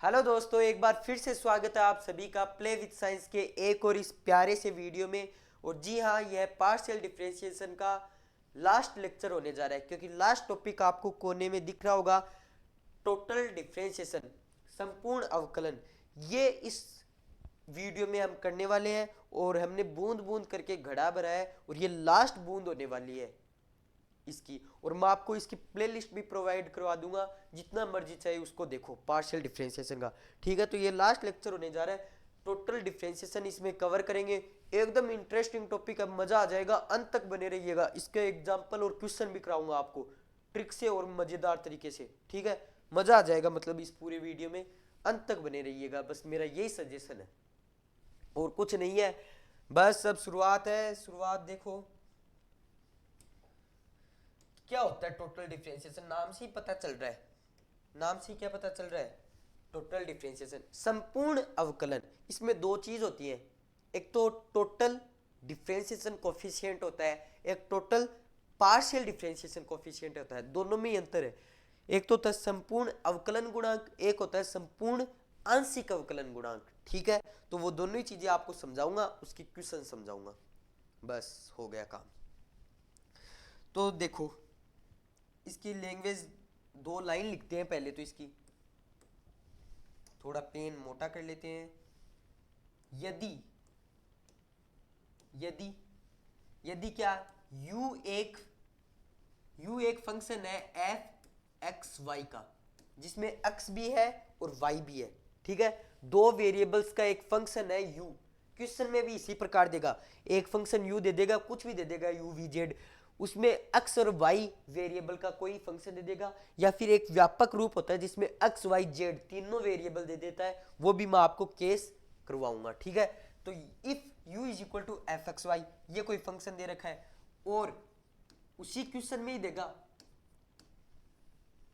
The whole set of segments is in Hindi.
हेलो दोस्तों, एक बार फिर से स्वागत है आप सभी का प्ले विद साइंस के एक और इस प्यारे से वीडियो में। और जी हाँ, यह पार्शियल डिफरेंशिएशन का लास्ट लेक्चर होने जा रहा है, क्योंकि लास्ट टॉपिक आपको कोने में दिख रहा होगा, टोटल डिफरेंशिएशन, संपूर्ण अवकलन। ये इस वीडियो में हम करने वाले हैं और हमने बूंद बूंद करके घड़ा भरा है और ये लास्ट बूंद होने वाली है इसकी। और मैं आपको इसकी प्लेलिस्ट भी प्रोवाइड करवा दूंगा, जितना मर्जी चाहिए उसको देखो पार्शियल डिफरेंशिएशन का। ठीक है, तो ये लास्ट लेक्चर होने जा रहा है, टोटल डिफरेंशिएशन इसमें कवर करेंगे। एकदम इंटरेस्टिंग टॉपिक है, मजा आ जाएगा, अंत तक बने रहिएगा। इसके एग्जाम्पल और क्वेश्चन भी कराऊंगा आपको ट्रिक से और मजेदार तरीके से। ठीक है, मजा आ जाएगा, मतलब इस पूरे वीडियो में अंत तक बने रहिएगा, बस मेरा यही सजेशन है और कुछ नहीं है। बस अब शुरुआत है, शुरुआत देखो क्या होता है टोटल डिफरेंशिएशन। नाम से ही पता चल रहा है, नाम से क्या पता चल रहा है, टोटल डिफरेंशिएशन, संपूर्ण अवकलन। इसमें दो चीज होती है, एक तो टोटल डिफरेंशिएशन कोफिशिएंट होता है, एक टोटल पार्शियल डिफरेंशिएशन कोफिशिएंट होता है। दोनों में ही अंतर है। एक तो होता है संपूर्ण अवकलन गुणांक, एक होता है संपूर्ण आंशिक अवकलन गुणांक। ठीक है, तो वो दोनों ही चीजें आपको समझाऊंगा, उसकी क्वेश्चन समझाऊंगा, बस हो गया काम। तो देखो, इसकी लैंग्वेज दो लाइन लिखते हैं पहले तो। इसकी थोड़ा पेन मोटा कर लेते हैं। यदि यदि यदि क्या, u एक फंक्शन है एफ एक्स वाई का, जिसमें x भी है और y भी है। ठीक है, दो वेरिएबल्स का एक फंक्शन है u। क्वेश्चन में भी इसी प्रकार देगा, एक फंक्शन u दे देगा, कुछ भी दे देगा u v z, उसमें x और y वेरिएबल का कोई फंक्शन दे देगा, या फिर एक व्यापक रूप होता है जिसमें x y z तीनों वेरिएबल दे देता है, वो भी मैं आपको केस करवाऊंगा। ठीक है, तो if u is equal to f x y, ये कोई फंक्शन दे रखा है और उसी क्वेश्चन में ही देगा,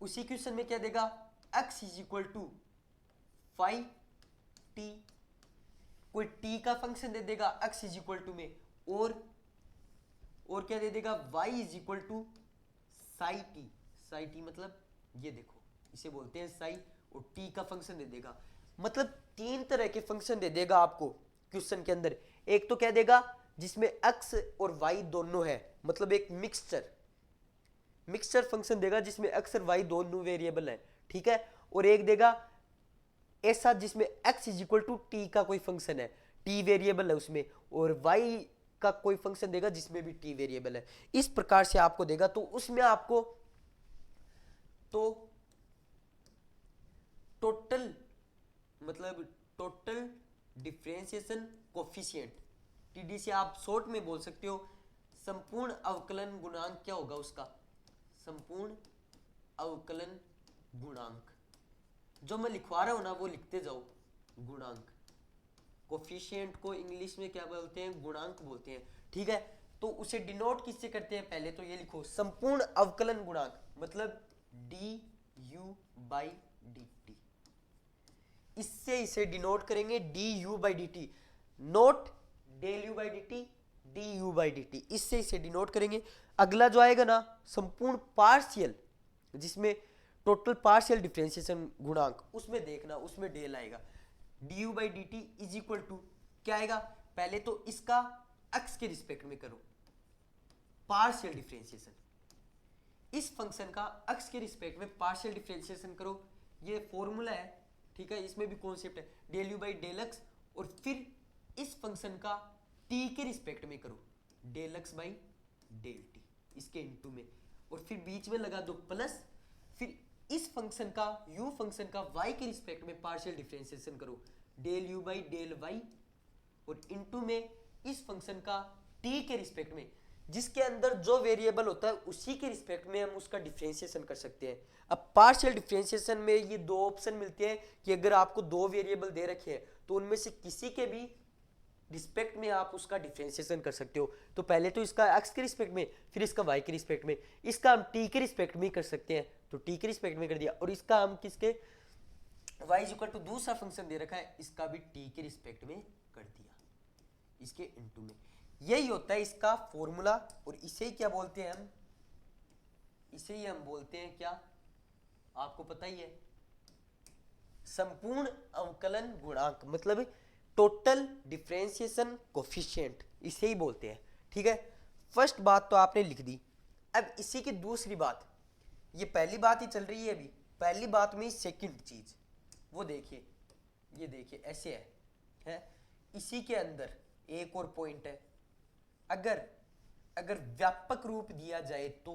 उसी क्वेश्चन में क्या देगा, x is equal to five t, कोई t का फंक्शन दे देगा x इज इक्वल टू में, और क्या दे देगा, y is equal to psi t. Psi t मतलब ये देखो, इसे बोलते हैं साई, और t का फंक्शन दे देगा। मतलब तीन तरह के फंक्शन दे देगा आपको क्वेश्चन के अंदर। एक तो क्या देगा जिसमें x और y दोनों है, मतलब एक मिक्सचर फंक्शन देगा जिसमें x और y दोनों वेरिएबल है। ठीक है, और एक देगा ऐसा जिसमें x is equal to t का कोई फंक्शन है, t वेरिएबल है उसमें, और y का कोई फंक्शन देगा जिसमें भी t वेरिएबल है। इस प्रकार से आपको देगा, तो उसमें आपको तो टोटल मतलब टोटल डिफरेंशिएशन कोफिशिएंट, टीडी से आप शॉर्ट में बोल सकते हो। संपूर्ण अवकलन गुणांक क्या होगा उसका, संपूर्ण अवकलन गुणांक, जो मैं लिखवा रहा हूं ना वो लिखते जाओ। गुणांक, कोफिशिएंट को इंग्लिश में क्या बोलते हैं, गुणांक बोलते हैं। ठीक है, तो उसे डिनोट किससे करते हैं, पहले तो ये लिखो, संपूर्ण अवकलन गुणांक मतलब d u by d t. इससे इसे डिनोट करेंगे d u by d t, not del u by d t, d u by d t, इससे इसे डिनोट करेंगे। अगला जो आएगा ना, संपूर्ण पार्शियल, जिसमें टोटल पार्शियल डिफरेंशिएशन गुणांक, उसमें देखना, उसमें डेल आएगा। D u by d t is equal to क्या आएगा, पहले तो इसका x के रिस्पेक्ट में करो पार्शियल डिफरेंशिएशन, इस फंक्शन का x के रिस्पेक्ट में पार्शियल डिफरेंशिएशन करो, ये फॉर्मूला है। ठीक है, इसमें भी कॉन्सेप्ट है del u by del x, और फिर इस फंक्शन का t के रिस्पेक्ट में करो del x by del t, इसके इनटू में, और फिर बीच में लगा दो प्लस, फिर इस फंक्शन का u फंक्शन का y के रिस्पेक्ट में पार्शियल डिफरेंशिएशन करो del u by del y, और इनटू में इस फंक्शन का t के रिस्पेक्ट में, जिसके अंदर जो वेरिएबल होता है उसी के रिस्पेक्ट में हम उसका डिफरेंशिएशन कर सकते हैं। अब पार्शियल डिफरेंशिएशन में ये दो ऑप्शन मिलते हैं कि अगर आपको दो वेरिएबल दे रखे हैं तो उनमें से किसी के भी रिस्पेक्ट में आप उसका डिफरेंशिएशन कर सकते हो। तो पहले तो इसका x के रिस्पेक्ट में, फिर इसका y के रिस्पेक्ट में, इसका हम t के रिस्पेक्ट में कर सकते हैं, तो t के रिस्पेक्ट में कर दिया, और इसका हम किसके, y इज इक्वल टू दूसरा फंक्शन दे रखा है, इसका भी t के रिस्पेक्ट में कर दिया, इसके इनटू में। यही होता है इसका फॉर्मूला, और इसे ही क्या बोलते हैं हम, इसे ही हम बोलते हैं क्या, आपको पता ही है, संपूर्ण अवकलन गुणांक मतलब टोटल डिफरेंशिएशन कोफिशिएंट, इसे ही बोलते हैं। ठीक है, फर्स्ट बात तो आपने लिख दी। अब इसी की दूसरी बात, ये पहली बात ही चल रही है अभी, पहली बात में सेकंड चीज वो देखिए, ये देखिए ऐसे है इसी के अंदर एक और पॉइंट है। अगर अगर व्यापक रूप दिया जाए तो,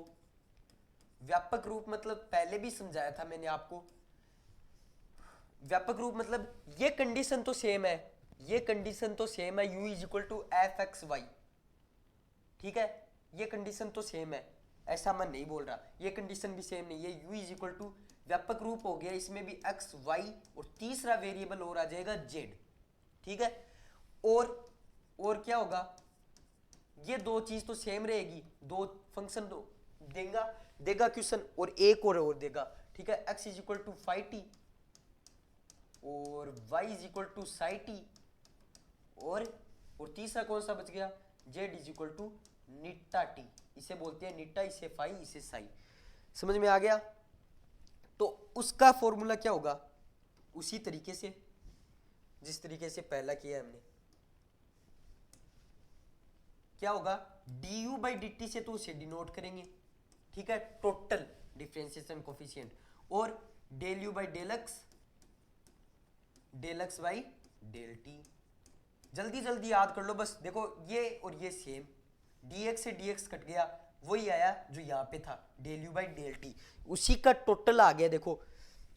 व्यापक रूप मतलब पहले भी समझाया था मैंने आपको, व्यापक रूप मतलब ये कंडीशन तो सेम है, ये कंडीशन तो सेम है, u is equal to f x y. ठीक है, ये कंडीशन तो सेम है, ऐसा मैं नहीं बोल रहा, ये कंडीशन भी सेम नहीं है, u इज इक्वल टू व्यापक रूप हो गया, इसमें भी x y और तीसरा वेरिएबल और आ जाएगा z। ठीक है, और क्या होगा, ये दो चीज तो सेम रहेगी, दो फंक्शन तो देगा क्वेश्चन, और एक और देगा। ठीक है, x is equal to five t और y is equal to psi t, और तीसरा कौन सा बच गया, z इज इक्वल टू निट्टा टी। इसे बोलते हैं निट्टा, इसे फाई, इसे साई। समझ में आ गया? तो उसका फॉर्मूला क्या होगा, उसी तरीके से जिस तरीके से पहला किया हमने, क्या होगा, du बाई डी टी से तो उसे डिनोट करेंगे। ठीक है, टोटल डिफरेंशिएशन कोफिशिएंट, और del u by del x by del t. जल्दी जल्दी याद कर लो बस, देखो ये और ये सेम, dx से dx कट गया, वही आया जो यहाँ पे था, del u by del t, उसी का टोटल आ गया। देखो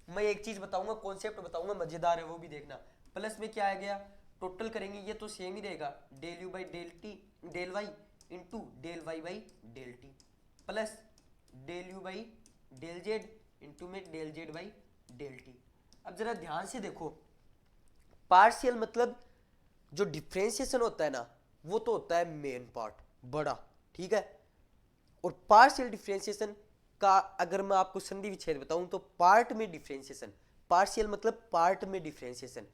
मैं एक चीज बताऊंगा, कॉन्सेप्ट बताऊंगा, मजेदार है वो भी देखना। प्लस में क्या आ गया, टोटल करेंगे ये तो सेम ही रहेगा, del u by del t del y into del y by del t, plus del u by del z into में del z by del t. अब जरा ध्यान से देखो, पार्शियल मतलब जो डिफरेंशिएशन होता है ना, वो तो होता है मेन पार्ट बड़ा। ठीक है, और पार्शियल डिफरेंशिएशन का अगर मैं आपको संधि विच्छेद बताऊं तो पार्ट में डिफरेंशिएशन, पार्शियल मतलब पार्ट में डिफरेंशिएशन।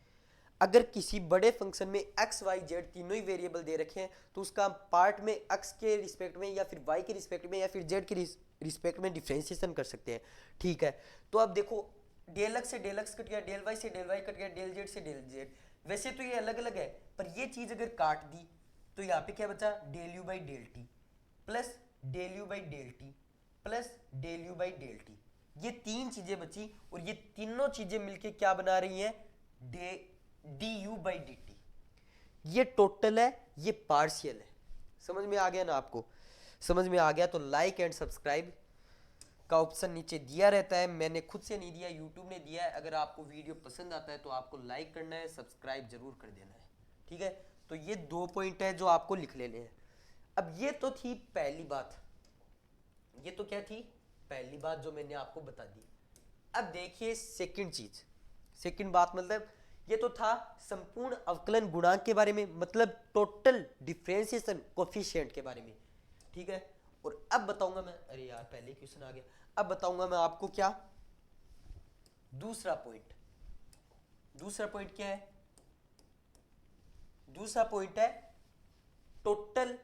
अगर किसी बड़े फंक्शन में x y z तीनों ही वेरिएबल दे रखे हैं तो उसका पार्ट में x के रिस्पेक्ट में या फिर y के रिस्पेक्ट में या फिर z के रिस्पेक्ट में डिफरेंशिएशन कर सकते हैं। ठीक है, तो अब देखो डेल x से डेल x कट गया, डेल y से डेल y कट गया, डेल z से डेल z, वैसे तो ये अलग अलग है, पर ये चीज अगर काट दी तो यहाँ पे क्या बचा, del u by del t plus del u by del t plus del u by del t, ये तीन चीजें बची, और ये तीनों चीजें मिलके क्या बना रही हैं, D u by d t. ये टोटल है, ये पार्शियल है। समझ में आ गया ना आपको? समझ में आ गया तो लाइक एंड सब्सक्राइब का ऑप्शन नीचे दिया रहता है, मैंने खुद से नहीं दिया, यूट्यूब ने दिया है। अगर आपको वीडियो पसंद आता है तो आपको लाइक करना है, सब्सक्राइब जरूर कर देना है। ठीक है, तो ये दो पॉइंट है जो आपको लिख लेने हैं। अब ये तो थी पहली बात, ये तो क्या थी, पहली बात जो मैंने आपको बता दी। अब देखिए सेकंड चीज, सेकंड बात मतलब ये तो था संपूर्ण अवकलन गुणांक के बारे में, मतलब टोटल डिफरेंशिएशन कोफिशिएंट के बारे में। ठीक है, और अब बताऊंगा मैं, अरे यार पहले क्वेश्चन आ गया, अब बताऊंगा मैं आपको क्या, दूसरा पॉइंट। दूसरा पॉइंट क्या है, दूसरा पॉइंट है टोटल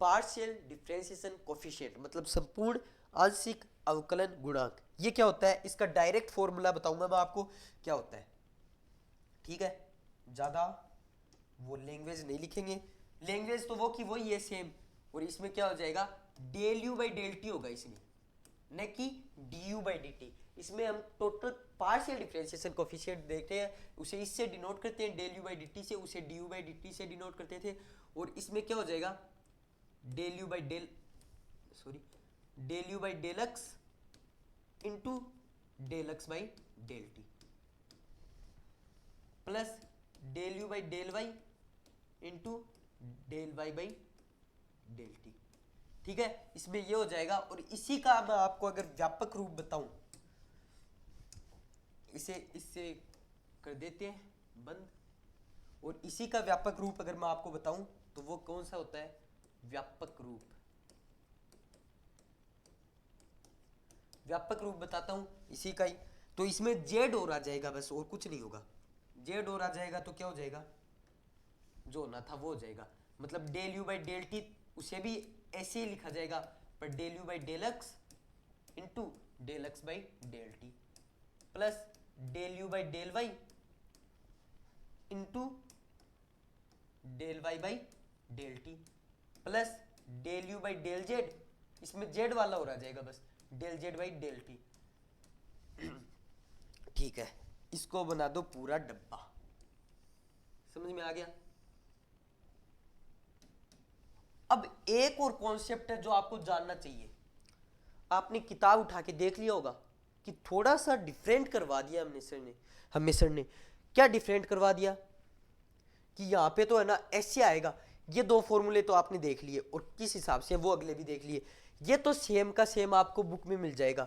पार्शियल डिफरेंशिएशन कोफिशिएंट, मतलब संपूर्ण आंशिक अवकलन गुणांक। ये क्या होता है, इसका डायरेक्ट फॉर्मूला बताऊंगा मैं आपको क्या होता है। ठीक है, ज्यादा वो लैंग्वेज नहीं लिखेंगे, लैंग्वेज तो वो की वही है सेम, और इसमें क्या हो जाएगा, del u by del t होगा इसमें, न कि d u by d t. इसमें हम टोटल पार्शियल डिफरेंशिएशन कोफिशिएंट देखते हैं, उसे इससे डिनोट करते हैं, del u by d t से, उसे d u by d t से डिनोट करते थे, और इसमें क्या हो जाएगा, del u by del del u by del x into del x by del t plus del u by del y into del y by del t. ठीक है, इसमें ये हो जाएगा, और इसी का मैं आपको अगर व्यापक रूप बताऊं, इसे इससे कर देते हैं बंद, और इसी का व्यापक रूप अगर मैं आपको बताऊं तो वो कौन सा होता है, व्यापक रूप। व्यापक रूप बताता हूं इसी का ही, तो इसमें जेड और आ जाएगा बस, और कुछ नहीं होगा। जेड और आ जाएगा तो क्या हो जाएगा, जो होना था वो हो जाएगा, मतलब del u by del t उसे भी ऐसे ही लिखा जाएगा, पर del u by del x into del x by del t plus del u by del y into del y by del t plus del u by del z, इसमें जेड वाला हो रहा जाएगा बस, del z by del t. ठीक है, इसको बना दो पूरा डब्बा। समझ में आ गया? अब एक और कॉन्सेप्ट है जो आपको जानना चाहिए। आपने किताब उठा के देख लिया होगा कि थोड़ा सा डिफरेंट करवा दिया हमें सर ने क्या डिफरेंट करवा दिया कि यहाँ पे तो है ना ऐसे आएगा। ये दो फॉर्मूले तो आपने देख लिए और किस हिसाब से वो अगले भी देख लिए। ये तो सेम का सेम आपको बुक में मिल जाएगा,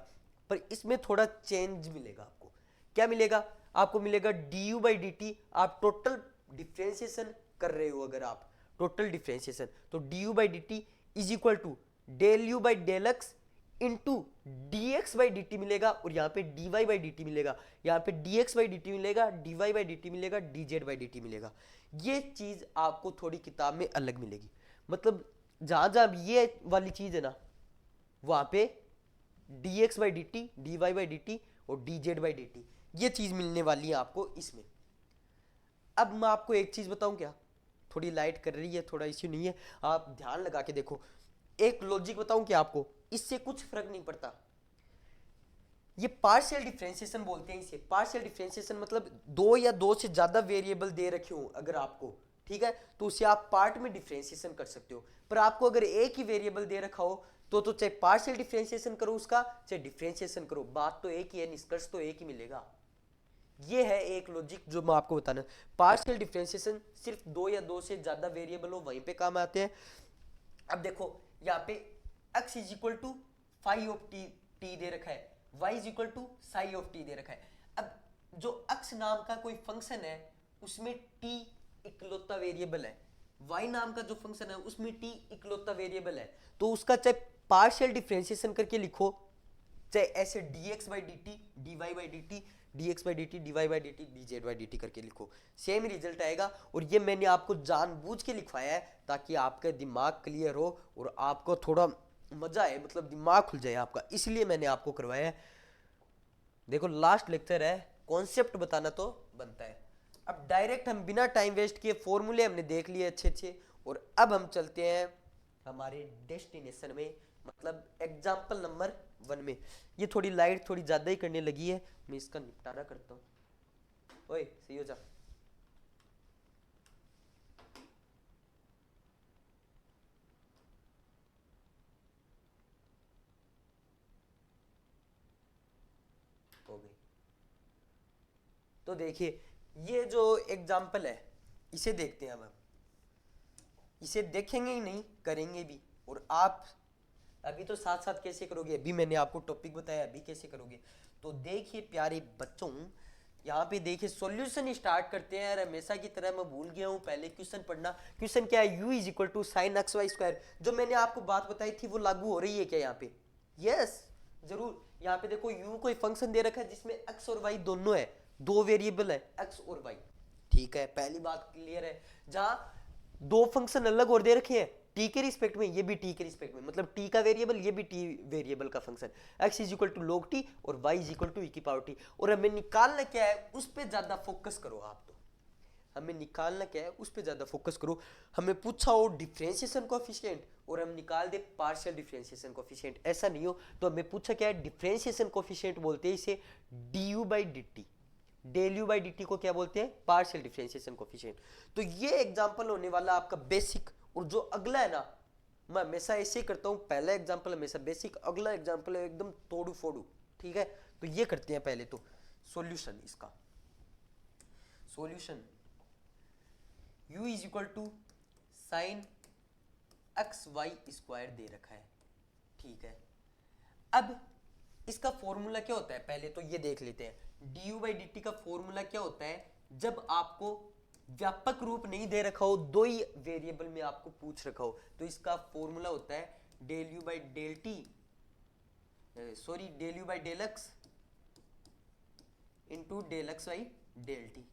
पर इसमें थोड़ा चेंज मिलेगा आपको। क्या मिलेगा? आपको मिलेगा d u by d t. आप टोटल डिफ्रेंसिएशन कर रहे हो, अगर आप टोटल डिफ्रेंसिएशन, तो d u by d t is equal to del u by del x into d x by d t मिलेगा, और यहाँ पे d y by d t मिलेगा, यहाँ पे d x by d t मिलेगा, d y by d t मिलेगा, d z by d t मिलेगा। ये चीज आपको थोड़ी किताब में अलग मिलेगी। मतलब जहां जहां ये वाली चीज है ना, वहां पे d x by d t, d y by d t और d z by d t, ये चीज मिलने वाली है आपको इसमें। अब मैं आपको एक चीज बताऊं क्या, थोड़ी लाइट कर रही है, थोड़ा इश्यू नहीं है, आप ध्यान लगा के देखो। एक लॉजिक बताऊं क्या आपको, इससे कुछ फर्क नहीं पड़ता। ये पार्शियल डिफरेंशिएशन बोलते हैं इसे। पार्शियल डिफरेंशिएशन मतलब दो या दो से ज्यादा वेरिएबल दे रखे हो अगर आपको, ठीक है, तो उसे आप पार्ट में डिफरेंशिएशन कर सकते हो। पर आपको अगर एक ही वेरिएबल दे रखा हो तो चाहे पार्शियल डिफरेंशिएशन करो उसका, चाहे डिफरेंशिएशन करो, बात तो एक ही है, निष्कर्ष तो एक ही मिलेगा। ये है एक लॉजिक जो मैं आपको बताना। पार्शियल डिफरेंशिएशन सिर्फ दो या दो से ज्यादा वेरिएबल हो वहीं पे काम आते हैं। अब देखो यहाँ पे x is equal to phi of t दे रखा है, y is equal to psi of t दे रखा है। अब जो x नाम का कोई फंक्शन है उसमें t इकलौता वेरिएबल है, y नाम का जो फंक्शन है उसमें t इकलौता वेरिएबल है, तो उसका चाहे पार्शियल डिफरेंशिएशन करके लिखो, चाहे ऐसे dx by d T, dy by d T, dx by d T, dy by d T, dz by d T करके लिखो, सेम रिजल्ट आएगा। और ये मैंने आपको जानबूझ के लिखवाया है ताकि आपका दिमाग क्लियर हो और आपको थोड़ा मजा आए, मतलब दिमाग खुल जाए आपका, इसलिए मैंने आपको करवाया है। देखो लास्ट लेक्चर है, कॉन्सेप्ट बताना तो बनता है। अब डायरेक्ट हम बिना टाइम वेस्ट किए फॉर्मूले हमने देख लिए अच्छे अच्छे, और अब हम चलते हैं हमारे डेस्टिनेशन में, मतलब एग्जाम्पल नंबर 1 में। ये थोड़ी लाइट थोड़ी ज्यादा ही करने लगी है, मैं इसका निपटारा करता हूँ। ओए सही हो जा। हो गई। तो देखिए ये जो एग्जाम्पल है इसे देखते हैं। अब हम इसे देखेंगे ही नहीं, करेंगे भी। और आप अभी तो साथ साथ कैसे करोगे, अभी मैंने आपको टॉपिक बताया, अभी कैसे करोगे। तो देखिए प्यारे बच्चों, यहाँ पे देखिए सॉल्यूशन स्टार्ट करते हैं। और हमेशा की तरह मैं भूल गया हूँ पहले क्वेश्चन पढ़ना। क्वेश्चन क्या है, u is equal to sine x y square. जो मैंने आपको बात बताई थी वो लागू हो रही है क्या यहाँ पे? यस जरूर। यहाँ पे देखो u कोई फंक्शन दे रखा है जिसमें x और y दोनों है, दो वेरिएबल है x और y, ठीक है, पहली बात क्लियर है। जहाँ दो फंक्शन अलग और दे रखे हैं, t के रिस्पेक्ट में, ये भी t के रिस्पेक्ट में, मतलब t का वेरिएबल, ये भी t वेरिएबल का function, x is equal to log t और y is equal to e की पावर t। और हमें निकालना क्या है, उस पे ज्यादा फोकस करो आप। तो हमें निकालना क्या है, उस पे ज्यादा फोकस करो। हमें पूछा हो डिफरेंशिएशन कोएफिशिएंट और हम निकाल दे पार्शियल डिफरेंशिएशन कोएफिशिएंट, ऐसा नहीं हो। तो हमें पूछा क्या है, डिफरेंशिएशन कोएफिशिएंट बोलते हैं इसे du by d t, del u by d t को क्या बोलते हैं, पार्शियल डिफरेंशिएशन कोएफिशिएंट। तो ये एग्जांपल होने वाला आपका बेसिक। और जो अगला है ना, मैं हमेशा ऐसे ही करता हूँ, पहला एग्जांपल हमेशा बेसिक, अगला एग्जांपल है एकदम तोड़ू फोड़ू, ठीक है। तो ये करते हैं पहले तो सॉल्यूशन इसका। Solution u is equal to sine x y square दे रखा है, ठीक है। अब इसका फॉर्मूला क्या होता है, पहले तो ये देख लेते हैं। du बाई डी टी का फॉर्मूला क्या होता है, जब आपको व्यापक रूप नहीं दे रखा हो, दो ही वेरिएबल में आपको पूछ रखा हो, तो इसका फॉर्मूला होता है del u by del t, sorry del u by del x into del x by del t,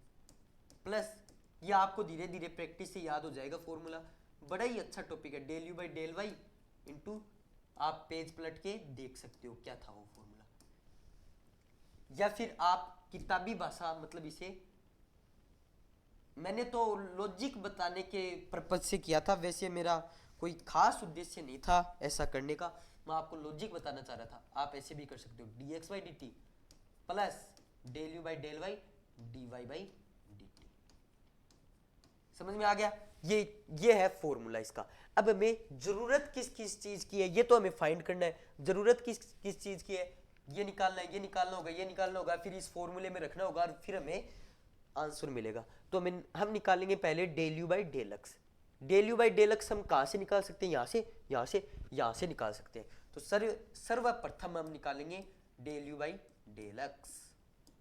plus ये आपको धीरे धीरे प्रैक्टिस से याद हो जाएगा फॉर्मूला। बड़ा ही अच्छा टॉपिक है, del u by del y into, आप पेज पलट के देख सकते हो क्या था वो फॉर्मूला। या फिर आप किताबी भाषा मतलब इसे मैंने तो लॉजिक बताने के पर्पज से किया था, वैसे मेरा कोई खास उद्देश्य नहीं था ऐसा करने का, मैं आपको लॉजिक बताना चाह रहा था। आप ऐसे भी कर सकते हो, d x by d t plus del u by del y d y by d t. समझ में आ गया? ये है फॉर्मूला इसका। अब हमें जरूरत किस किस चीज की है ये तो हमें फाइंड करना है। जरूरत किस किस चीज की है ये निकालना है, ये निकालना होगा, ये निकालना होगा, फिर इस फॉर्मूले में रखना होगा और फिर हमें आंसर मिलेगा। तो हम निकालेंगे पहले del u by del x. Del u by del x हम कहाँ से निकाल सकते हैं? यहाँ से, यहाँ से, यहाँ से निकाल सकते हैं। तो सर्वप्रथम हम निकालेंगे del u by del x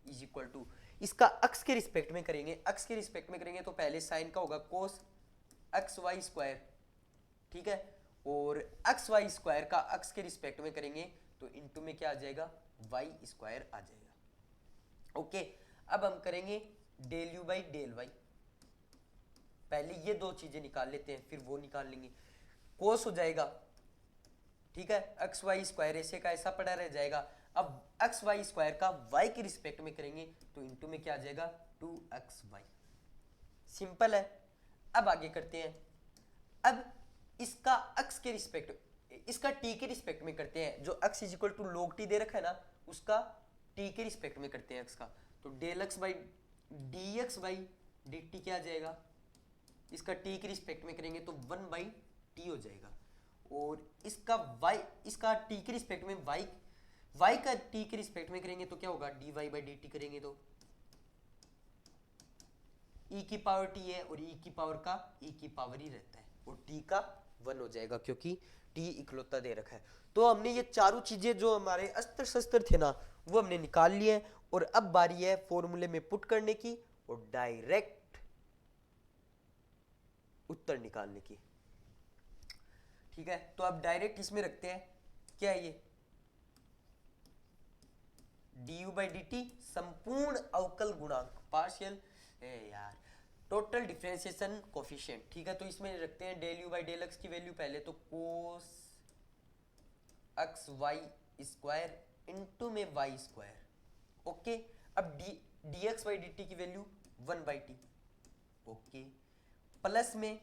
is equal to, इसका अक्स के रिस्पेक्ट में करेंगे। अक्स के रिस्पेक्ट में करेंगे तो पहले साइन का होगा कोस एक्स वाई स्क्वायर, ठीक है, और एक्स वाई स्क्वायर का अक्स के रिस्पेक्ट में करेंगे तो इनटू में क्या आ जाएगा? वाई स्क्वायर आ जाएगा। ओके, अब हम करेंगे del u by del y. पहले ये दो चीजें निकाल लेते हैं, फिर वो निकाल लेंगे। कोस हो जाएगा, ठीक है, एक्स वाई स्क्वायर ऐसे का ऐसा पड़ा रह जाएगा। अब एक्स वाई स्क्वायर का वाई के रिस्पेक्ट में करेंगे तो इनटू में क्या आ जाएगा? 2xy। सिंपल है। अब आगे करते हैं। अब इसका एक्स के रिस्पेक्ट, इसका टी के रिस्पेक्ट में करते हैं। जो x is equal to log t दे रखा है ना, उसका टी के रिस्पेक्ट में करते हैं एक्स का। तो del x by d x by d t क्या आ जाएगा? इसका टी के रिस्पेक्ट में करेंगे तो 1 बाई टी हो जाएगा। और इसका y, इसका टी के रिस्पेक्ट में y का t के रिस्पेक्ट में करेंगे तो क्या होगा? D y by d t करेंगे तो e की पावर t है और e की पावर का e की पावर ही रहता है और t का 1 हो जाएगा क्योंकि t इकलौता दे रखा है। तो हमने ये चारों चीजें जो हमारे अस्त्र शस्त्र थे ना वो हमने निकाल लिए हैं और अब बारी है फॉर्मूले में पुट करने की और डायरेक्ट उत्तर निकालने की। ठीक है, तो अब डायरेक्ट इसमें रखते हैं। क्या है ये? du बाई डी टी संपूर्ण अवकल गुणांक पार्शियल यार टोटल डिफरेंशिएशन कोफिशिएंट। ठीक है, तो इसमें रखते हैं del u by del x की वैल्यू पहले तो cos x y square into में वाई स्क्वायर। ओके, अब d x by d t की value 1 by t. Okay, plus में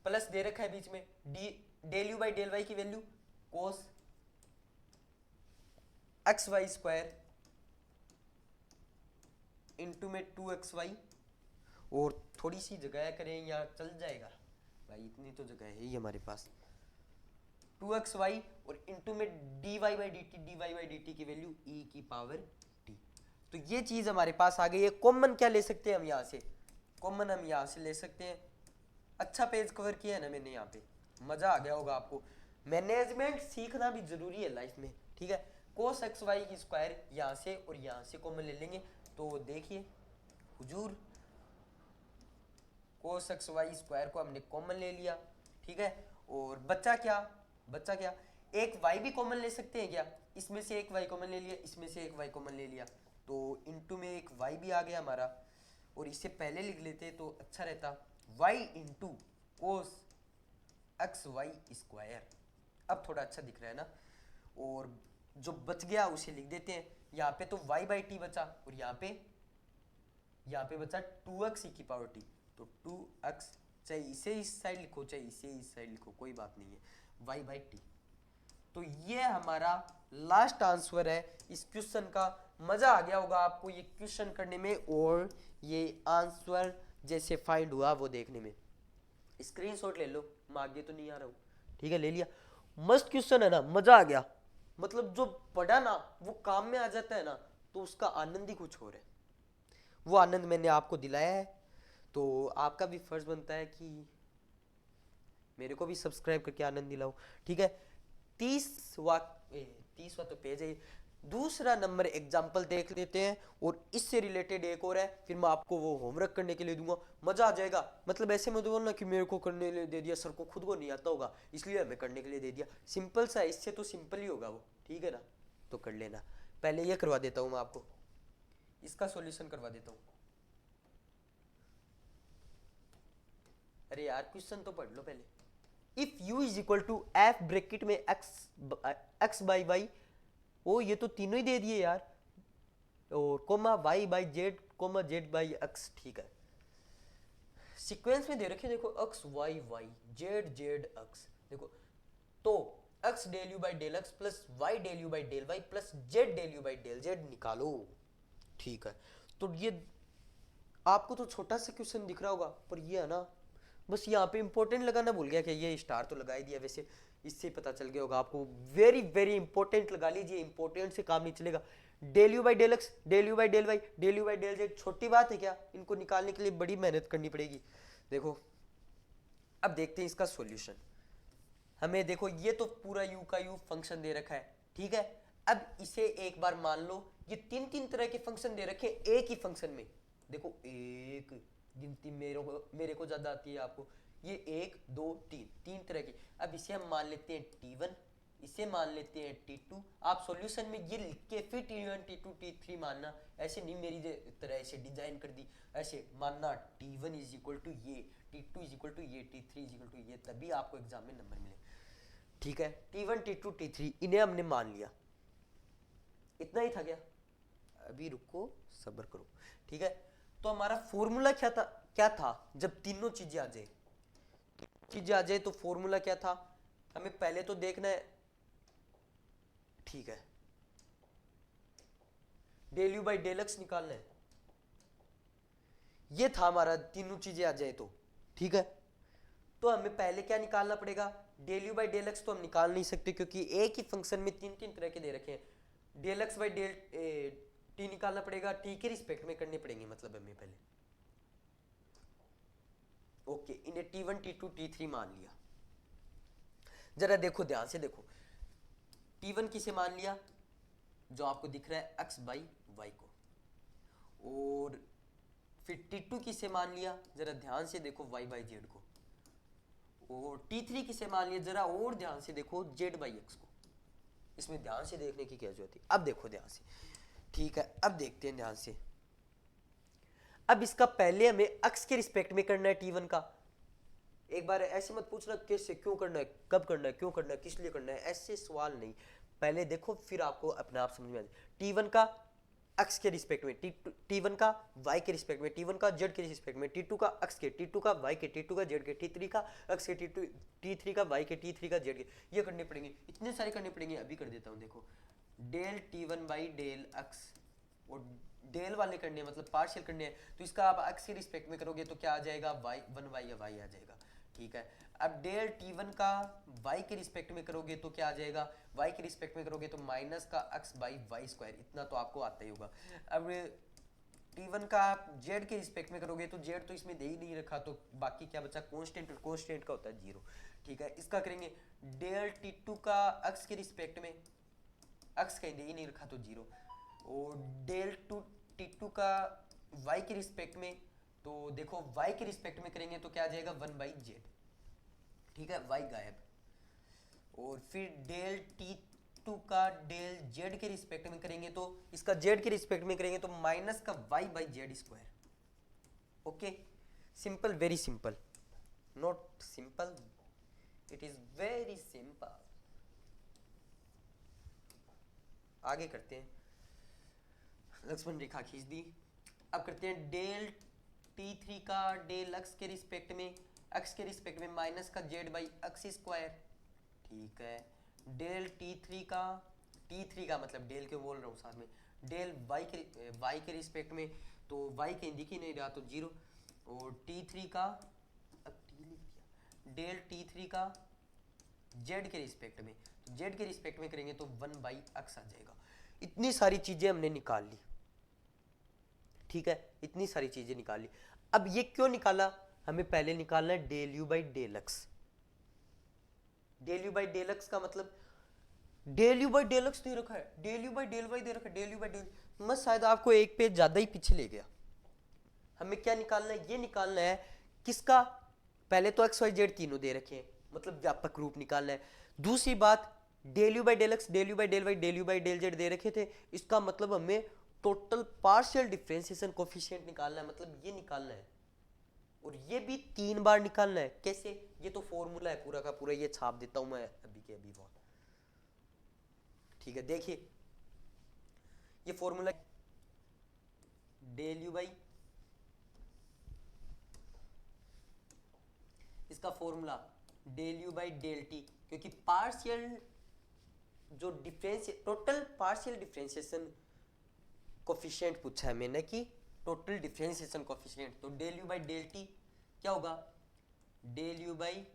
प्लस दे रखा है बीच में del u by del y की value cos x y square into में 2xy। और थोड़ी सी जगह करें या चल जाएगा भाई, इतनी तो जगह है ही हमारे पास। 2xy और इंटू में dy बाई डी टी की वैल्यू e की पावर t। तो ये चीज हमारे पास आ गई है। कॉमन क्या ले सकते हैं हम यहाँ से? कॉमन हम यहाँ से ले सकते हैं। अच्छा पेज कवर किया है ना मैंने, यहाँ पे मजा आ गया होगा आपको। मैनेजमेंट सीखना भी जरूरी है लाइफ में, ठीक है। कोस एक्स वाई की स्क्वायर यहाँ से और यहाँ से कॉमन ले लेंगे तो देखिए हुजूर, कोस एक्स वाई स्क्वायर को हमने कॉमन ले लिया, ठीक है। और बच्चा क्या? बच्चा क्या? एक y भी कॉमन ले सकते हैं क्या? इसमें से एक y कॉमन ले लिया, इसमें से एक y कॉमन ले लिया तो इनटू में एक y भी आ गया हमारा। और इससे पहले लिख लेते तो अच्छा रहता, y into cos x y square. अब थोड़ा अच्छा दिख रहा है ना। और जो बच गया उसे लिख देते हैं। यहाँ पे तो y बाई टी बचा और यहाँ पे बचा 2x की पावर t। तो 2x, चाहे इसे इस साइड लिखो चाहे इसे इस साइड लिखो कोई बात नहीं है, y बाई टी। तो ये हमारा लास्ट आंसर है इस क्वेश्चन का। मजा आ गया होगा आपको ये क्वेश्चन करने में और ये आंसर जैसे फाइंड हुआ वो देखने में। स्क्रीनशॉट ले लो, मैं आगे तो नहीं आ रहा हूँ, ठीक है, ले लिया। मस्त क्वेश्चन है ना, मजा आ गया। मतलब जो पढ़ा ना वो काम में आ जाता है ना तो उसका आनंद ही कुछ और है। वो आनंद मैंने आपको दिलाया है तो आपका भी फर्ज बनता है कि मेरे को भी सब्सक्राइब करके आनंद दिलाओ, ठीक है। 30वां तो पेज है। दूसरा नंबर एग्जाम्पल देख लेते हैं और इससे रिलेटेड एक और है, फिर मैं आपको वो होमवर्क करने के लिए दूंगा। मजा आ जाएगा। मतलब ऐसे मत बोलना कि मेरे को करने के लिए दे दिया, सर को खुद को नहीं आता होगा इसलिए हमें करने के लिए दे दिया। सिंपल सा है, इससे तो सिंपल ही होगा वो, ठीक है ना। तो कर लेना। पहले ये करवा देता हूँ मैं आपको, इसका सॉल्यूशन करवा देता हूँ। अरे यार क्वेश्चन तो पढ़ लो पहले। If u is equal to f bracket में x बाई वाई। ओ ये तो तीनों ही दे दिए यार। और comma y by z comma z by x. ठीक है, सीक्वेंस में दे रखे देखो x y y z z x. देखो तो x del u by del x plus y del u by del y plus z del u by del z निकालो। ठीक है, तो ये आपको तो छोटा सा क्वेश्चन दिख रहा होगा, पर ये है ना, बस यहाँ पे इंपॉर्टेंट लगाना भूल गया कि ये स्टार तो लगा ही दिया, वैसे इससे पता चल गया होगा आपको। वेरी वेरी इंपॉर्टेंट लगा लीजिए, इंपॉर्टेंट से काम नहीं चलेगा। Del u by del x del u by del y del u by del z छोटी बात है क्या? इनको निकालने के लिए बड़ी मेहनत करनी पड़ेगी। देखो अब देखते हैं इसका सॉल्यूशन। हमें देखो ये तो पूरा यू का यू फंक्शन दे रखा है, ठीक है। अब इसे एक बार मान लो, ये तीन तीन तरह के फंक्शन दे रखे एक ही फंक्शन में। देखो एक गिनती मेरे को ज्यादा आती है, आपको ये एक दो तीन तीन तरह की। अब इसे हम मान लेते हैं T1, इसे मान लेते हैं T2। आप सॉल्यूशन में ये लिख के फिर T1 T2 T3 मानना, ऐसे नहीं मेरी तरह ऐसे डिजाइन कर दी, ऐसे मानना T1 इज इक्वल टू ये, T2 इज इक्वल टू ये, T3 इज इक्वल टू ये, तभी आपको एग्जाम में नंबर मिले। ठीक है, T1 T2 T3 इन्हें हमने मान लिया, इतना ही था क्या? अभी रुको सब्र करो। ठीक है, तो हमारा फॉर्मूला क्या था जब तीनों चीजें आ जाए तो फॉर्मूला क्या था? हमें पहले तो देखना है, ठीक है, del u by del x निकालना है। ये था हमारा तीनों चीजें आ जाए तो। ठीक है, तो हमें पहले क्या निकालना पड़ेगा? Del u by del x तो हम निकाल नहीं सकते क्योंकि एक ही फंक्शन में तीन तीन तरह के दे रखे हैं। Del x by del t निकालना पड़ेगा, टी के रिस्पेक्ट में करने पड़ेंगे मतलब हमें पहले। ओके, इन्हें T1 T2 T3 मान लिया। जरा देखो ध्यान से देखो, T1 किसे मान लिया? जो आपको दिख रहा है x बाई वाई को। और फिर T2 किसे मान लिया? जरा ध्यान से देखो y बाई जेड को। और T3 किसे मान लिया? जरा और ध्यान से देखो z बाई एक्स को। इसमें ध्यान से देखने की क्या जरूरत है? अब देखो ध्यान से, ठीक है, अब देखते हैं ध्यान से। अब इसका पहले हमें x के रिस्पेक्ट में करना है T1 का। एक बार ऐसे मत पूछना कैसे, क्यों करना है, कब करना है, क्यों करना है, किस लिए करना है, ऐसे सवाल नहीं। पहले देखो फिर आपको अपने आप समझ में आ जाए। T1 का x के रिस्पेक्ट में, T1 का y के रिस्पेक्ट में, T1 का z के रिस्पेक्ट में, T2 का x के, T2 का y के, T2 का z के, T3 का x के, T3 का y के, T3 का z के। ये करने पड़ेंगे, इतने सारे करने पड़ेंगे। अभी कर देता हूँ, देखो del T1 by del x, और डेल वाले करने हैं मतलब पार्शियल करने हैं, तो इसका आप x के रिस्पेक्ट में करोगे तो क्या आ जाएगा? y 1y या y आ जाएगा। ठीक है, अब डेल T1 का y के रिस्पेक्ट में करोगे तो क्या आ जाएगा? y के रिस्पेक्ट में करोगे तो माइनस का x बाई वाई स्क्वायर, इतना तो आपको आता ही होगा। अब T1 का आप z के रिस्पेक्ट में करोगे तो z तो इसमें दे ही नहीं रखा, तो बाकी क्या बचा? कांस्टेंट, और कांस्टेंट का होता है 0। ठीक है, इसका करेंगे डेल T2 का x के रिस्पेक्ट में, x कहीं दे ही नहीं रखा तो 0। और डेल T2 का y के रिस्पेक्ट में, तो देखो y के रिस्पेक्ट में करेंगे तो क्या आ जाएगा? 1 बाई जेड। ठीक है, y गायब। और फिर डेल T2 का डेल z के रिस्पेक्ट में करेंगे तो, इसका z के रिस्पेक्ट में करेंगे तो माइनस का y by z square. Okay, simple, very simple, not simple, it is very simple. आगे करते हैं, लक्ष्मण रेखा खींच दी। अब करते हैं डेल T3 का डेल x के रिस्पेक्ट में, x के रिस्पेक्ट में माइनस का z बाई एक्स स्क्वायर। ठीक है, डेल T3 का मतलब डेल के बोल रहा हूँ साथ में, डेल y के रिस्पेक्ट में, तो y कहीं दिख ही नहीं रहा तो 0। और T3 का, अब t लिख दिया, डेल T3 का z के रिस्पेक्ट में, तो z के रिस्पेक्ट में करेंगे तो 1 बाई एक्स आ जाएगा। इतनी सारी चीजें हमने निकाल ली। ठीक है, इतनी सारी चीजें निकाल ली। अब ये क्यों निकाला? हमें पहले निकालना है del u by del x. Del u by del x का मतलब, del u by del x दे रखा है, del u by del y दे रखा है, डेल यू बाई डेल, मैं शायद आपको एक पेज ज्यादा ही पीछे ले गया। हमें क्या निकालना है? ये निकालना है किसका? पहले तो एक्स वाई जेड तीनों दे रखे हैं, मतलब व्यापक रूप निकालना है। दूसरी बात, del u by del x, del u by del y, del u by del z दे रखे थे, इसका मतलब हमें टोटल पार्शियल डिफरेंशिएशन कोफिशिएंट निकालना है, मतलब ये निकालना है। और ये भी 3 बार निकालना है। कैसे? ये तो फॉर्मूला है पूरा का पूरा, ये छाप देता हूं मैं अभी के अभी बहुत। ठीक है, देखिए ये फॉर्मूला, डेल यू बाई इसका formula del u by del t, क्योंकि पार्शियल जो टोटल पार्शियल डिफरेंशिएशन कोफिशिएंट पूछा है मैंने कि टोटल डिफरेंशिएशन कोफिशिएंट, तो del u by del t क्या होगा, del u by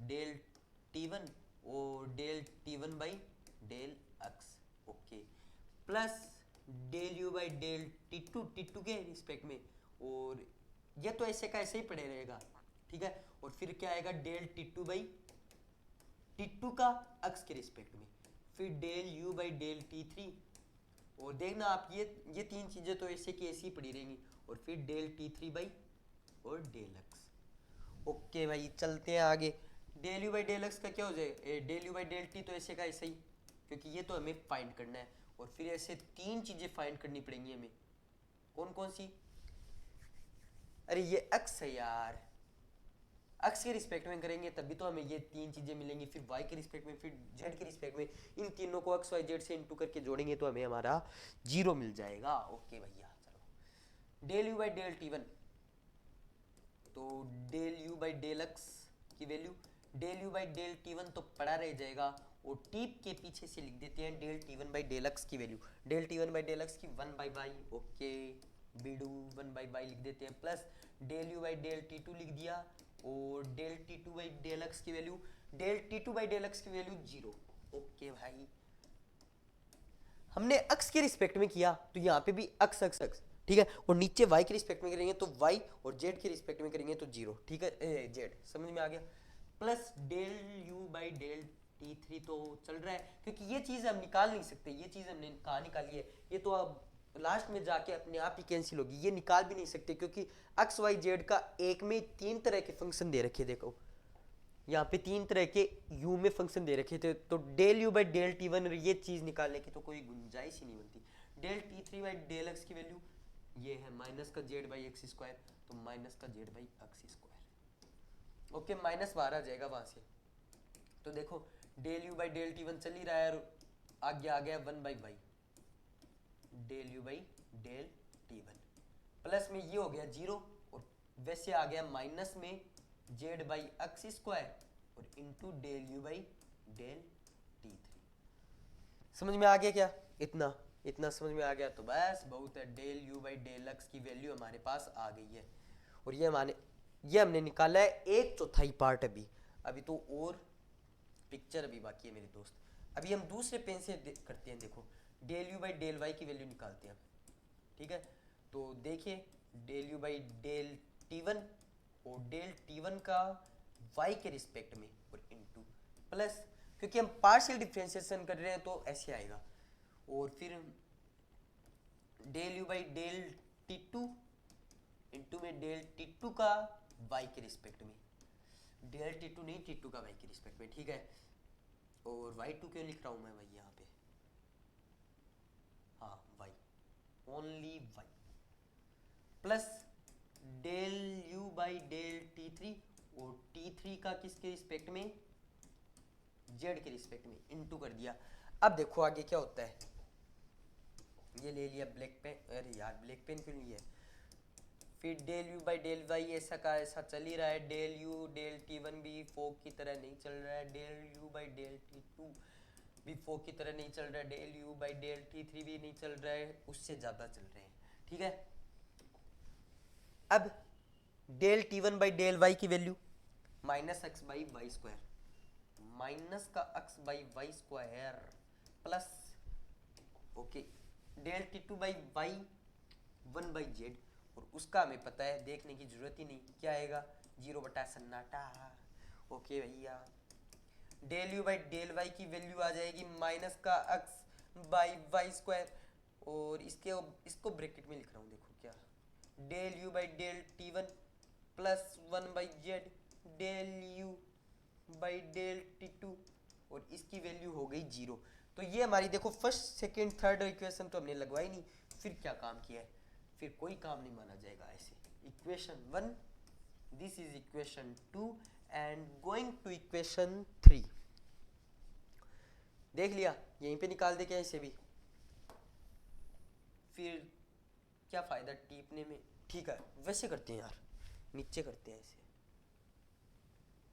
del t one और del t one by del x, okay, plus del u by del t two के रिस्पेक्ट में, और ये तो ऐसे का ऐसे ही पड़े रहेगा, ठीक है, और फिर क्या आएगा del t two by t two का एक्स के रिस्पेक्ट में, फिर del u by del t three, और देखना आप ये तीन चीजें तो ऐसे की ऐसी पड़ी रहेंगी, और फिर डेल टी थ्री बाई और डेल एक्स, ओके भाई चलते हैं आगे। Del u by del x का क्या हो जाएगा, del u by del t तो ऐसे का ऐसे ही, क्योंकि ये तो हमें फाइंड करना है, और फिर ऐसे तीन चीजें फाइंड करनी पड़ेंगी हमें, कौन कौन सी, अरे ये एक्स है यार, एक्स के रिस्पेक्ट में करेंगे तभी तो हमें ये तीन चीजें मिलेंगी, फिर वाई के रिस्पेक्ट में, फिर जेड के रिस्पेक्ट में, इन तीनों को एक्स वाई जेड से इंटू करके जोड़ेंगे तो हमें हमारा जीरो मिल जाएगा, ओके भैया चलो। Del u by del t one, तो del u by del x की value, del u by del t one तो पड़ा रह जाएगा, और टीप के पीछे से लिख देते हैं del t one by del x की value, del t one by del x की वन बाई वाई, ओके, बीडू वन बाई वाई लिख देते हैं, plus del u by del t two लिख दिया, और del t two by del x की value, del t two by del x की वैल्यू जीरो, ओके भाई, हमने एक्स के रिस्पेक्ट में किया तो यहाँ पे भी एक्स एक्स एक्स, ठीक है, और नीचे वाई के रिस्पेक्ट में करेंगे तो वाई, और जेड के रिस्पेक्ट में करेंगे तो जीरो, ठीक है, जेड समझ में आ गया, plus del u by del t three तो चल रहा है, क्योंकि ये चीज़ हम निकाल नहीं सकते, ये चीज़ हमने कहाँ निकाली है, ये तो अब लास्ट में जाके अपने आप ही कैंसिल होगी, ये निकाल भी नहीं सकते, क्योंकि एक्स वाई जेड का एक में तीन तरह के फंक्शन दे रखे, देखो यहाँ पे तीन तरह के यू में फंक्शन दे रखे थे, तो del u by del t one ये चीज़ निकालने की तो कोई गुंजाइश ही नहीं बनती। Del t three by del x की वैल्यू ये है माइनस का जेड बाई एक्स स्क्वायर, तो माइनस का z by x square, okay, minus बाहर आ जाएगा वहाँ से, तो देखो del u by del t one चल ही रहा है, और आगे आ गया one by y, del u by del t one, plus में ये हो गया जीरो, और वैसे आ गया माइनस में जेड बाई एक्स स्क्वायर, और into del u by del t three, समझ में आ गया क्या, इतना इतना समझ में आ गया तो बस बहुत है, del u by del x की वैल्यू हमारे पास आ गई है, और ये हमने निकाला है एक चौथाई पार्ट, अभी तो और पिक्चर अभी बाकी है मेरे दोस्त, अभी हम दूसरे पेन से करते हैं, देखो del u by del y की वैल्यू निकालते हैं, ठीक है, तो देखिए del u by del t one, और डेल टी वन का वाई के रिस्पेक्ट में, और इंटू प्लस, क्योंकि हम पार्शियल डिफरेंशिएशन कर रहे हैं तो ऐसे आएगा, और फिर del u by del t two into में डेल टी टू का वाई के रिस्पेक्ट में, डेल टी टू नहीं टी टू का वाई के रिस्पेक्ट में, ठीक है, और वाई टू क्यों लिख रहा हूँ मैं भाई यहाँ पे, हाँ y, only y, plus del u by del t three, और टी थ्री का किसके रिस्पेक्ट में, जेड के रिस्पेक्ट में, इनटू कर दिया। अब देखो आगे क्या होता है, ये ले लिया ब्लैक पेन, अरे यार ब्लैक पेन क्यों लिया, फिर del u by del y ऐसा का ऐसा चल ही रहा है, del u del t one भी फोक की तरह नहीं चल रहा है, del u by del t two भी फोक की तरह नहीं चल रहा है, del u by del t three भी नहीं चल रहा है, उससे ज़्यादा चल रहे हैं, ठीक है। अब del t one by del y की value minus x by y square, minus का x by y square, plus okay del t two by y one by z, और उसका हमें पता है, देखने की जरूरत ही नहीं, क्या आएगा जीरो बटा सन्नाटा, ओके भैया। Del u by del y की वैल्यू आ जाएगी माइनस का एक्स बाई वाई स्क्वायर, और इसको ब्रैकेट में लिख रहा हूँ, देखो क्या, del u by del t one plus one by z del u by del t two, और इसकी वैल्यू हो गई जीरो। तो ये हमारी देखो फर्स्ट सेकेंड थर्ड इक्वेशन तो हमने लगवाई नहीं, फिर क्या काम किया है, फिर कोई काम नहीं माना जाएगा ऐसे। Equation one, this is equation two, and going to equation three, देख लिया, यहीं पे निकाल दे क्या इसे भी, फिर क्या फ़ायदा टीपने में। ठीक है, वैसे करते हैं यार, नीचे करते हैं ऐसे,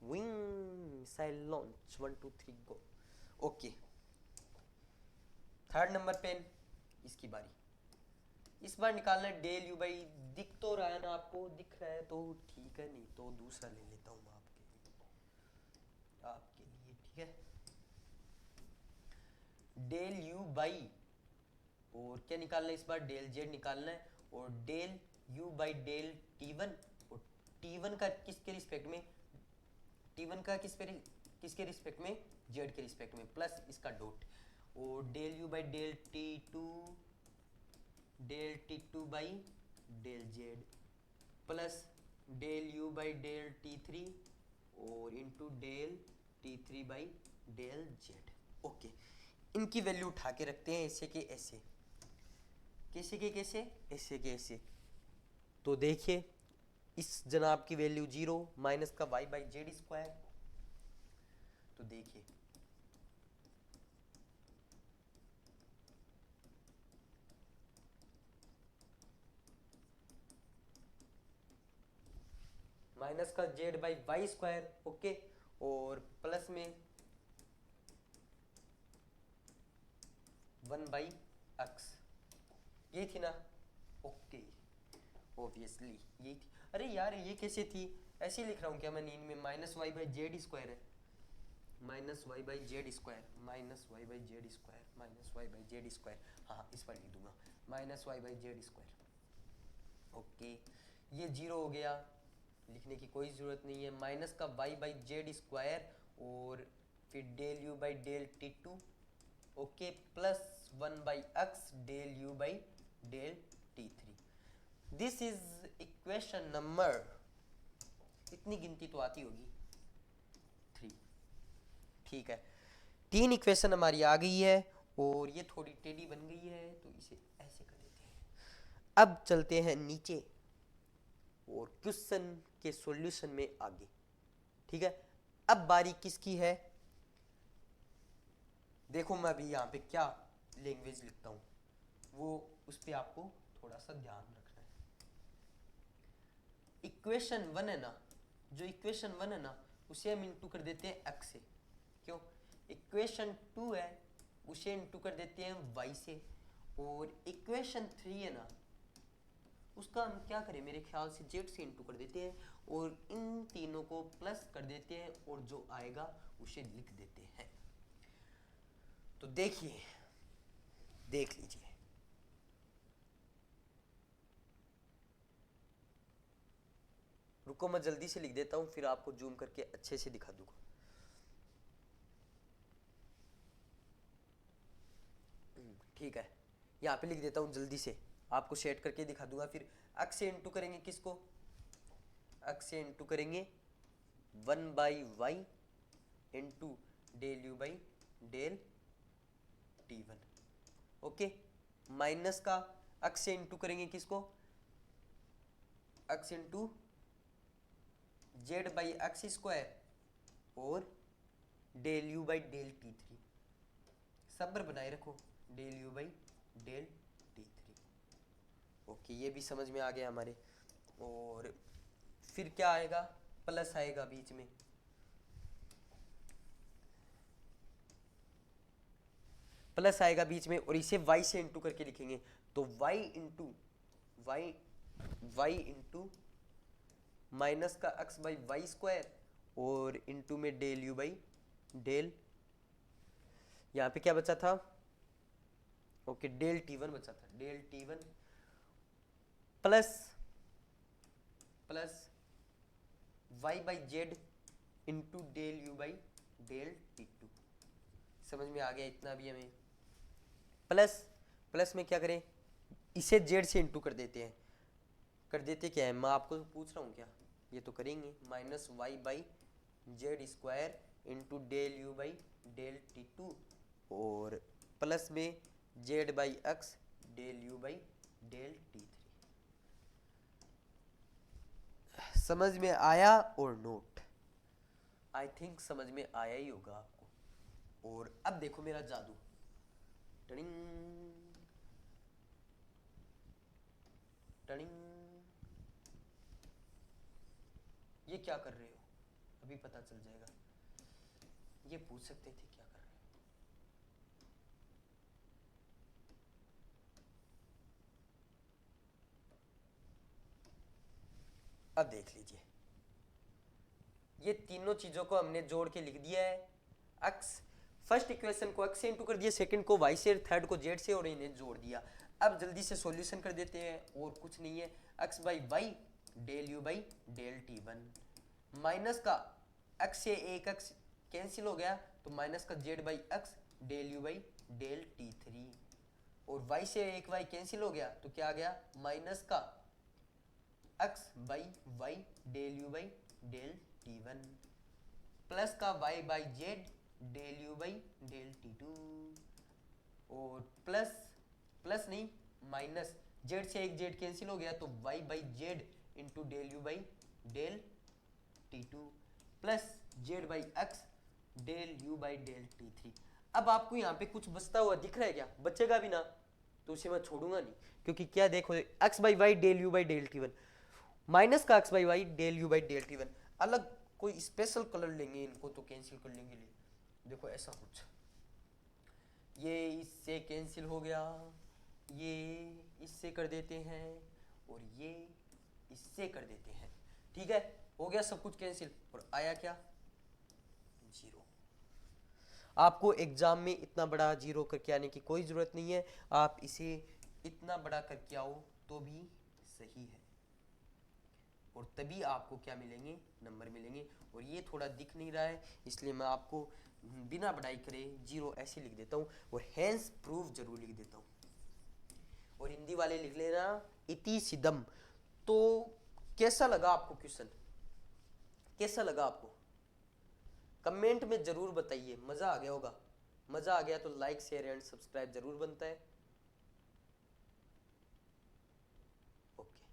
विंग मिसाइल लॉन्च 1 2 3 गो। ओके, थर्ड नंबर पेन, इसकी बारी। इस बार निकालना है डेल यू बाई, दिख तो रहा है ना आपको, दिख रहा है तो ठीक है, नहीं तो दूसरा ले लेता हूँ मैं आपके लिए, ठीक है। डेल यू बाई, और क्या निकालना है इस बार, डेल जेड निकालना है, और del u by del t one, और टी वन का किसके रिस्पेक्ट में, टी वन का किसके रिस्पेक्ट में, जेड के रिस्पेक्ट में, प्लस इसका डॉट, और del u by del t two by del z, plus del u by del t three, और into del t three by del z. Okay, इनकी वैल्यू उठा के रखते हैं ऐसे के ऐसे, कैसे के कैसे, ऐसे के ऐसे। तो देखिए इस जनाब की वैल्यू 0 माइनस का y बाई जेड स्क्वायर। तो देखिए माइनस का z by y square, okay, और प्लस में 1 बाई एक्स, ये थी ना, ओके, ऑब्वियसली यही थी। अरे यार ये कैसे थी, ऐसे लिख रहा हूँ क्या मैं नींद में, minus y by z square है, minus y by z square, minus y by z square, minus y by z square, हाँ इस पर लिख दूंगा minus y by z square. Okay, ये 0 हो गया, लिखने की कोई ज़रूरत नहीं है, माइनस का वाई बाई जेड स्क्वायर, और फिर del u by del t two, okay, plus 1 by x del u by del t three. This is equation number, इतनी गिनती तो आती होगी, 3। ठीक है, 3 इक्वेशन हमारी आ गई है, और ये थोड़ी टेढ़ी बन गई है तो इसे ऐसे कर देते हैं। अब चलते हैं नीचे और क्वेश्चन के सॉल्यूशन में आगे, ठीक है। अब बारी किसकी है, देखो मैं अभी यहाँ पे क्या लैंग्वेज लिखता हूँ, वो उस पर आपको थोड़ा सा ध्यान रखना है। इक्वेशन 1 है ना, जो इक्वेशन 1 है ना, उसे हम इंटू कर देते हैं x से, क्यों, इक्वेशन 2 है उसे इंटू कर देते हैं y से, और इक्वेशन 3 है ना, उसका हम क्या करें, मेरे ख्याल से z से इंटू कर देते हैं, और इन तीनों को प्लस कर देते हैं, और जो आएगा उसे लिख देते हैं। तो देखिए, देख लीजिए, रुको मैं जल्दी से लिख देता हूं, फिर आपको जूम करके अच्छे से दिखा दूंगा। ठीक है, यहाँ पे लिख देता हूँ जल्दी से, आपको सेट करके दिखा दूंगा। फिर x से इंटू करेंगे किसको, x से इंटू करेंगे 1 by y into del u by del t1, okay, minus का x से इंटू करेंगे किसको, x into z by x square, और del u by del t3, सब्र बनाए रखो, del u by del t3। Okay, ये भी समझ में आ गया हमारे। और फिर क्या आएगा, प्लस आएगा बीच में, प्लस आएगा बीच में, और इसे y से इंटू करके लिखेंगे, तो y into y into minus का x बाई वाई स्क्वायर, और इंटू में डेल यू बाई डेल, यहाँ पे क्या बचा था, ओके, डेल t1 बचा था, del t1 plus y by z into del u by del t2। समझ में आ गया इतना भी हमें। प्लस में क्या करें, इसे जेड से इंटू कर देते हैं, कर देते क्या है, मैं आपको पूछ रहा हूँ क्या, ये तो करेंगे, minus y by z square into del u by del t2, और प्लस में z by x del u by del t3। समझ में आया और नोट, आई थिंक समझ में आया ही होगा आपको। और अब देखो मेरा जादू, टडिंग, टनिंग, ये क्या कर रहे हो, अभी पता चल जाएगा। ये पूछ सकते थे क्या कर रहे हो। अब देख लीजिए, ये तीनों चीजों को हमने जोड़ के लिख दिया है। एक्स, फर्स्ट इक्वेशन को एक्स से इंटू कर दिया, सेकंड को वाई से, थर्ड को जेड से, और इन्हें जोड़ दिया। अब जल्दी से सॉल्यूशन कर देते हैं, और कुछ नहीं है। X by y del u by del t one, minus का एक्स से एक एक्स कैंसिल हो गया, तो माइनस का z by x del u by del t three, और वाई से एक वाई कैंसिल हो गया, तो क्या आ गया, माइनस का x by y del u by del t one, plus का y by z del u by del t two, और प्लस प्लस नहीं माइनस, जेड से एक जेड कैंसिल हो गया, तो y by z into del u by del t two, plus z by x del u by del t three. अब आपको यहाँ पे कुछ बचता हुआ दिख रहा है क्या, बचेगा भी ना तो उसे मैं छोड़ूंगा नहीं, क्योंकि क्या देखो, x by y del u by del t one, minus का x by y del u by del t one, अलग कोई स्पेशल कलर लेंगे इनको तो कैंसिल कर लेंगे। देखो ऐसा कुछ, ये इससे कैंसिल हो गया, ये इससे कर देते हैं, और ये इससे कर देते हैं, ठीक है, हो गया सब कुछ कैंसिल, और आया क्या, जीरो। आपको एग्जाम में इतना बड़ा जीरो करके आने की कोई जरूरत नहीं है, आप इसे इतना बड़ा करके आओ तो भी सही है, और तभी आपको क्या मिलेंगे, नंबर मिलेंगे। और ये थोड़ा दिख नहीं रहा है, इसलिए मैं आपको बिना बढ़ाई करे जीरो ऐसे लिख देता हूँ, और हैंस प्रूफ जरूर लिख देता हूँ। और हिंदी वाले लिख लेना इति सिदम। तो कैसा लगा आपको क्वेश्चन, कैसा लगा आपको, कमेंट में जरूर बताइए। मजा आ गया होगा, मजा आ गया तो लाइक शेयर एंड सब्सक्राइब जरूर बनता है। ओके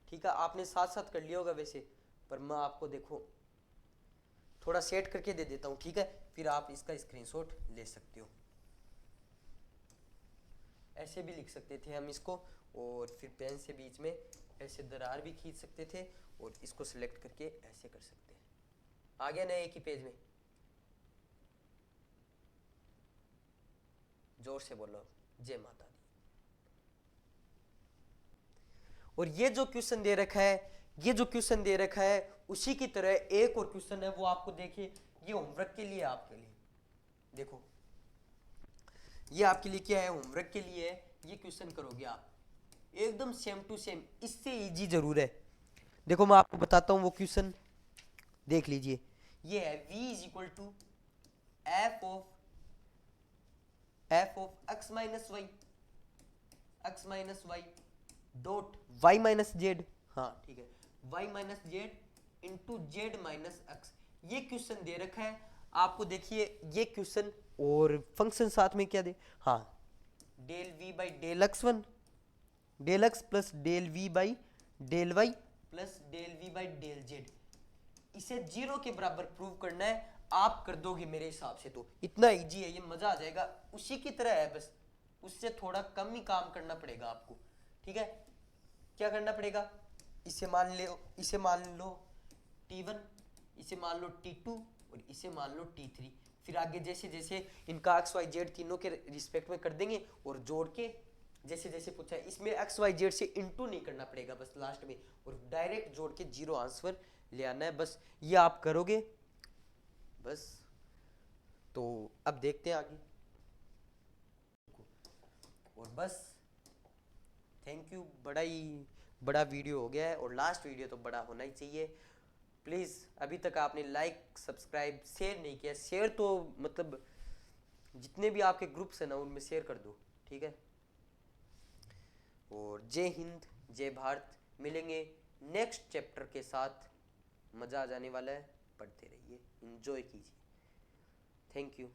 ठीक है, आपने साथ साथ कर लिया होगा वैसे, पर मैं आपको देखो थोड़ा सेट करके दे देता हूँ, ठीक है, फिर आप इसका स्क्रीनशॉट ले सकते हो। ऐसे भी लिख सकते थे हम इसको, और फिर पेन से बीच में ऐसे दरार भी खींच सकते थे, और इसको सिलेक्ट करके ऐसे कर सकते हैं। आ गया ना एक ही पेज में, जोर से बोलो जय माता दी। और ये जो क्वेश्चन दे रखा है, ये जो क्वेश्चन दे रखा है उसी की तरह एक और क्वेश्चन है, वो आपको देखिए, ये होमवर्क के लिए, आपके लिए देखो, ये आपके लिए क्या है, होमवर्क के लिए है। ये क्वेश्चन करोगे आप एकदम सेम टू सेम, इससे इजी जरूर है। देखो मैं आपको बताता हूँ वो क्वेश्चन, देख लीजिए। ये है v is equal to f of x minus y dot y minus z, हाँ ठीक है, y minus z into z minus x. ये क्वेश्चन दे रखा है आपको, देखिए ये क्वेश्चन, और फंक्शन साथ में क्या दे, हाँ del v by del x one, del x plus del v by del y plus del v by del z, इसे जीरो के बराबर प्रूव करना है। आप कर दोगे मेरे हिसाब से तो इतना इजी है, ये मजा आ जाएगा, उसी की तरह है, बस उससे थोड़ा कम ही काम करना पड़ेगा आपको, ठीक है। क्या करना पड़ेगा, इसे मान लो T1, इसे मान लो T2, और इसे मान लो T3। फिर आगे जैसे जैसे इनका एक्स वाई जेड तीनों के रिस्पेक्ट में कर देंगे, और जोड़ के जैसे जैसे पूछा है, इसमें एक्स वाई जेड से इंटू नहीं करना पड़ेगा बस लास्ट में, और डायरेक्ट जोड़ के जीरो आंसर ले आना है, बस ये आप करोगे बस। तो अब देखते हैं आगे, और बस थैंक यू। बड़ा वीडियो हो गया है, और लास्ट वीडियो तो बड़ा होना ही चाहिए। प्लीज़ अभी तक आपने लाइक सब्सक्राइब शेयर नहीं किया, शेयर तो मतलब जितने भी आपके ग्रुप्स हैं ना उनमें शेयर कर दो, ठीक है। और जय हिंद जय भारत, मिलेंगे नेक्स्ट चैप्टर के साथ, मज़ा आ जाने वाला है, पढ़ते रहिए, एंजॉय कीजिए, थैंक यू।